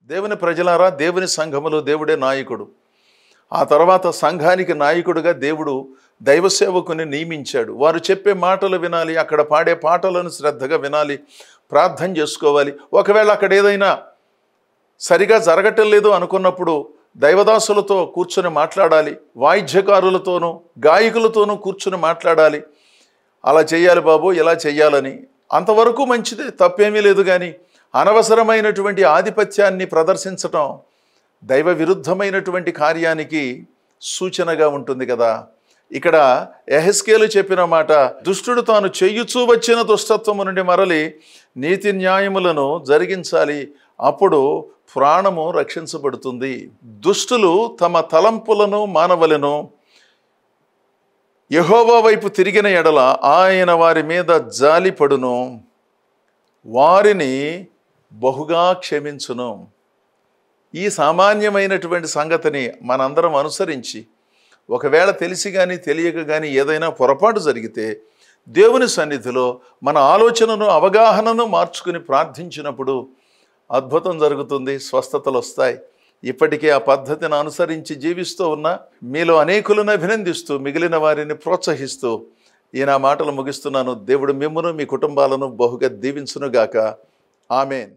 దేవుని ప్రజలారా, దేవుని సంఘములో దేవుడే నాయకుడు. ఆ తర్వాత సంఘానికి నాయకుడిగా దేవుడు దైవ సేవకుని నియమించాడు. వారు చెప్పే మాటలు వినాలి, అక్కడ పాడే పాటలను శ్రద్ధగా వినాలి, ప్రార్థన చేసుకోవాలి. ఒకవేళ అక్కడ ఏదైనా సరిగా జరగటం లేదు అనుకున్నప్పుడు దైవదాసులతో కూర్చొని మాట్లాడాలి, వాయిద్యకారులతోనూ గాయకులతోనూ కూర్చొని మాట్లాడాలి. అలా చెయ్యాలి బాబు, ఇలా చెయ్యాలని. అంతవరకు మంచిదే, తప్పేమీ లేదు. కానీ అనవసరమైనటువంటి ఆధిపత్యాన్ని ప్రదర్శించటం దైవ విరుద్ధమైనటువంటి కార్యానికి సూచనగా ఉంటుంది కదా. ఇక్కడ యెహెజ్కేలు చెప్పిన మాట, దుష్టుడు తాను చెయ్యుచూ వచ్చిన దుష్టత్వము నుండి మరలి నీతి న్యాయములను జరిగించాలి, అప్పుడు ప్రాణము రక్షించబడుతుంది. దుష్టులు తమ తలంపులను మానవలను, యెహోవా వైపు తిరిగిన ఎడల ఆయన వారి మీద జాలిపడును, వారిని బహుగా క్షమించును. ఈ సామాన్యమైనటువంటి సంగతిని మనందరం అనుసరించి, ఒకవేళ తెలిసి కానీ తెలియక కానీ ఏదైనా పొరపాటు జరిగితే దేవుని సన్నిధిలో మన ఆలోచనను అవగాహనను మార్చుకుని ప్రార్థించినప్పుడు అద్భుతం జరుగుతుంది, స్వస్థతలు వస్తాయి. ఇప్పటికే ఆ పద్ధతిని అనుసరించి జీవిస్తూ ఉన్న మీలో అనేకులను అభినందిస్తూ మిగిలిన వారిని ప్రోత్సహిస్తూ ఈ నా మాటలు ముగిస్తున్నాను. దేవుడు మిమ్మును మీ కుటుంబాలను బహుగా దీవించునుగాక. ఆమేన్.